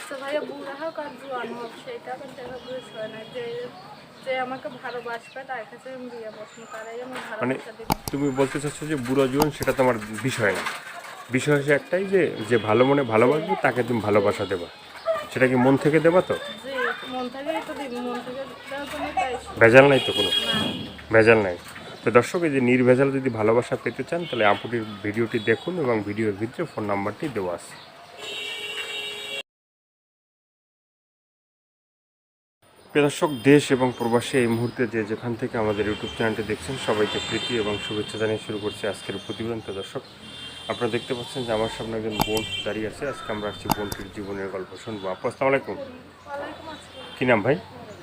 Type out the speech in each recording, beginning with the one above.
আচ্ছা ভাইয়া, বুড়া হোক আর জোয়ান হোক সেটা আমার দেখা বিষয় না, যে যে আমাকে ভালোবাসবে তার কাছে আমি বিয়ে বসবো, তারাই আমি মানে ভালোবাসা দিব। তুমি বলতে চাচ্ছ যে বুড়ো জীবন সেটা তোমার বিষয় না, বিষয় হচ্ছে একটাই যে যে ভালো মনে ভালোবাসবে তাকে তুমি ভালোবাসা দেবা, সেটা কি মন থেকে দেবা তো? জি, মন থেকেই তো দিব, মন থেকে দেওয়ার জন্য তাই। ভেজাল নাই তো কোনো? না, ভেজাল নাই। তো দর্শক, এই যে নির্ভেজাল যদি ভালোবাসা পেতে চান তাহলে আপুটির ভিডিওটি দেখুন এবং ভিডিওর ভিতরে ফোন নাম্বারটি দেওয়া আছে। প্রিয় দর্শক, দেশ এবং প্রবাসী এই মুহূর্তে যে যেখান থেকে আমাদের ইউটিউব চ্যানেলটি দেখছেন সবাইকে প্রীতি এবং শুভেচ্ছা জানিয়ে শুরু করছি আজকের প্রতিবেদন। তো দর্শক, আপনারা দেখতে পাচ্ছেন যে আমার সামনে একজন বোন দাঁড়িয়ে আছে। আজকে আমরা আসছি বোনটির জীবনের গল্প শুনবো। আপু আসসালামু আলাইকুম। ওয়ালাইকুম আসসালাম। কী নাম ভাই?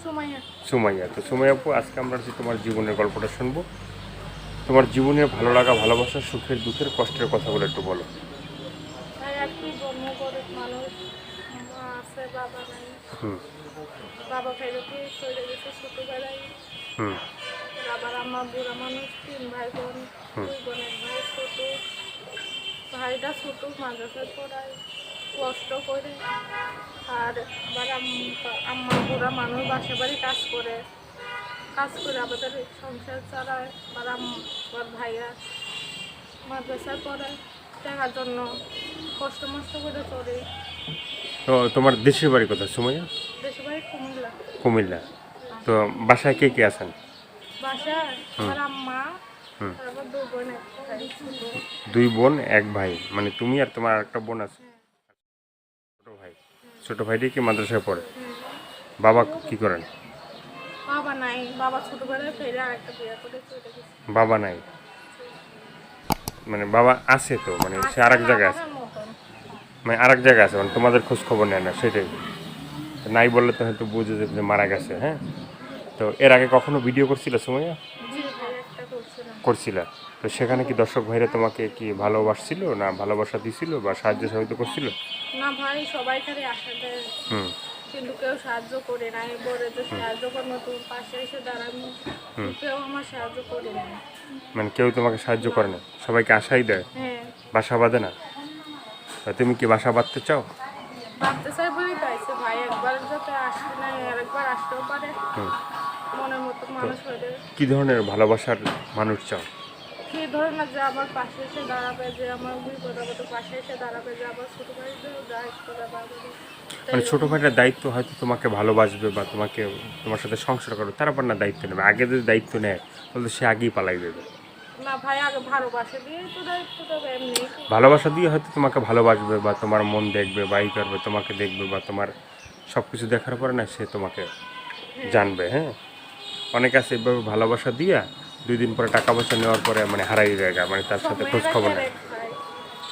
সুমাইয়া। সুমাইয়া। তো সুমাইয়া আপু, আজকে আমরা আসছি তোমার জীবনের গল্পটা শুনবো। তোমার জীবনের ভালো লাগা, ভালোবাসা, সুখের দুঃখের কষ্টের কথাগুলো একটু বলো। ভাই আর কি জন্ম করে মানুষ, মা আছে বাবা নাই। হুম বাবা ফেরতে চলে গেছে ছোটবেলায়। হুম আবার আমার বুড়া মানুষ, 3 ভাই বোন, 2 বোন, 1 ভাই ছোট। ভাইটা ছোট, মাদ্রাসায় পড়ায় কষ্ট করে। আর আবার আম্মা বুড়া মানুষ বাসা বাড়ি কাজ করে আমাদের সংসার চালায়। আর আমার ভাইয়া মাদ্রাসায় পড়ায়, টাকার জন্য কষ্ট মষ্ট করে চলে। তো তোমার দেশের বাড়ি কোথায় সুমাইয়া? দেশের বাড়ি কুমিল্লা। কুমিল্লা। তো বাসায় কে কে আছেন? বাসায় আমার আম্মা, হুম। তারপর 2 বোন 1 ভাই ছোট। 2 বোন 1 ভাই, মানে তুমি আর তোমার আরেকটা বোন আছে? ছোট ভাই। ছোট ভাইটি কি মাদ্রাসায় পড়ে? বাবা কি করেন? বাবা নাই, বাবা ছোটবেলায় ফেরে আরেকটা বিয়ে করে চলে গেছে। বাবা নাই, মানে বাবা আছে তো, মানে সে আছে আরেক না জায়গায় আছে, বাবার মতন। মানে আরেক জায়গায় আছে, মানে তোমাদের খোঁজ খবর নেয় না সেটাই। নাই বললে তো হয়তো বুঝে যে যে মারা গেছে। হ্যাঁ, তো এর আগে কখনো ভিডিও করছিল সুমাইয়া? জি ভাই, একটা করছিলাম। করছিলা। তো সেখানে কি দর্শক ভাইরা তোমাকে কি ভালোবাসছিল, না ভালোবাসা দিছিল বা সাহায্য সহযোগিতা করছিল? না ভাই, সবাই খালি আশা দেয়, হুম কিন্তু কেউ সাহায্য করে নাই। বলে যে সাহায্য করবো, তোর পাশে এসে দাঁড়ানো, কেউ আমার সাহায্য করে নাই। মানে কেউ তোমাকে সাহায্য করে না, সবাইকে আশাই দেয়, হ্যাঁ, বাসা বাঁধে না। তা তুমি কি বাসা বাঁধতে চাও? ভাবতে চাই বলেই পাইছে ভাই, একবার যাতে আসতে নাই, আরেকবার আসতেও পারে। হুম। মনের মতো মানুষ হলে কী ধরনের ভালোবাসার মানুষ চাও? কি ধরে না, যে আমার পাশে এসে দাঁড়াবে, যে আমার বিপদ আপদে পাশে এসে দাঁড়াবে, যে আমার ছোটো ভাইদের দায়িত্ব দেবে। মানে ছোটো ভাইটার দায়িত্ব হয়তো তোমাকে ভালোবাসবে বা তোমাকে, তোমার সাথে সংসার করবে, তার উপর না দায়িত্ব নেবে। আগে যদি দায়িত্ব নেয় তাহলে সে আগেই পালাই দেবে। না ভাই, আগে ভালোবাসে দিয়েই তো দায়িত্ব দেবে, এমনি। ভালোবাসা দিয়ে হয়তো তোমাকে ভালোবাসবে বা তোমার মন দেখবে বা ই করবে, তোমাকে দেখবে বা তোমার সব কিছু দেখার পরে না সে তোমাকে জানবে। হ্যাঁ, অনেকে আছে এভাবে ভালোবাসা দিয়া 2 দিন পরে টাকা পয়সা নেওয়ার পরে মানে হারাই যায়, মানে তার সব সাথে খোঁজ মেয়েরা খবর খেলে নেয়। ভাই।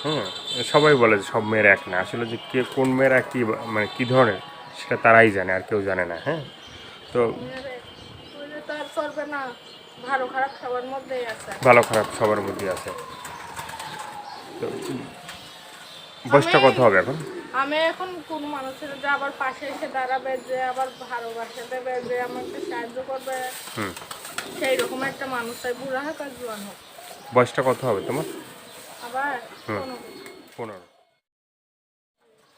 হুম। সবাই বলে যে সব মেয়েরা এক না, আসলে যে কে কোন মেয়েরা কী মানে কী ধরনের সেটা তারাই জানে, আর কেউ জানে না। হ্যাঁ, তো মেয়েরা বলে তো আর চলবে না, ভালো খারাপ সবার মধ্যেই আছে। ভালো খারাপ সবার মধ্যে আছে। তো বয়সটা আমি কত হবে এখন? আমি এখন কোন মানুষের যে আবার পাশে এসে দাঁড়াবে, যে আবার ভালোবাসা দেবে, যে আমাকে সাহায্য করবে, হুম। সেই রকম একটা মানুষ চাই, বুড়া হোক আর জোয়ান হোক। বয়সটা কত হবে তোমার? আবার হুম। কোনো 15।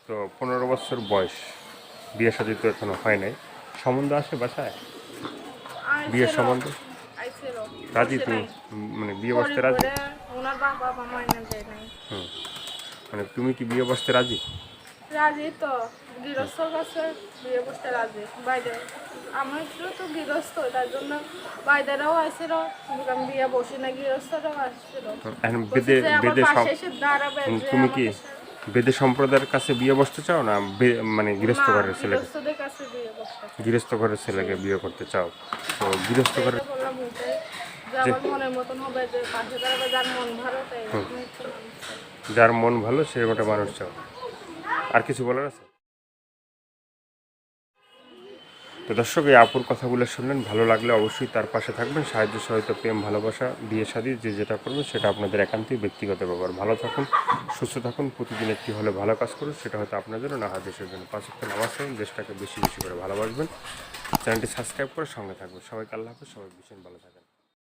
তো 15 বছর বয়স, বিয়ে শাদী তো এখনো হয় নাই। সম্বন্ধ আসে বাসায়? বিয়ের আইছিল, সম্বন্ধ আইছিল, রাজি বসে তুমি? নাই। মানে বিয়ে পরে বসতে রাজি? করে ওনার বাবা মা এনে দেয় নাই। হুম। মানে তুমি কি বিয়ে বসতে রাজি? রাজি তো, গৃহস্থর কাছে বিয়ে বসতে রাজি বাইরে। আমার তো গৃহস্থ, তার জন্য বাইরেরাও আসছিল, আমি বিয়ে বসি না, গৃহস্থরাও আসছিল। এখন বলছে যে আমার পাশে এসে দাঁড়াবে, যে তুমি কি আমাকে বেদে সম্প্রদায়ের কাছে বিয়ে বসতে চাও, না মানে গৃহস্থ না, ঘরের ছেলেকে? গৃহস্থদের কাছে বিয়ে বসতে চাই। গৃহস্থ ঘরের ছেলেকে বিয়ে করতে চাও? তো গৃহস্থ ঘরের এইটা বললাম ওইটাই, যে যে আমার মনের মতন হবে, যে পাশে দাঁড়াবে, যার মন ভালো, তাই এরকম একটা মানুষ চাই। যার মন ভালো সেরকম একটা মানুষ চাও। আর কিছু বলার আছে? তো দর্শক, এই আপুর কথাগুলো শুনলেন, ভালো লাগলে অবশ্যই তার পাশে থাকবেন। সাহায্য সহায়তা, প্রেম, ভালোবাসা, বিয়ে শাদী যে যেটা করবেন সেটা আপনাদের একান্তই ব্যক্তিগত ব্যাপার। ভালো থাকুন, সুস্থ থাকুন, প্রতিদিন একটি হলে ভালো কাজ করুন, সেটা হয়তো আপনার জন্য না হয় দেশের জন্য। 5 ওয়াক্ত নামাজ পড়ুন, দেশটাকে বেশি বেশি করে ভালোবাসবেন, চ্যানেলটি সাবস্ক্রাইব করে সঙ্গে থাকবেন। সবাইকে আল্লাহ হাফেজ, সবাই ভীষণ ভালো থাকবেন।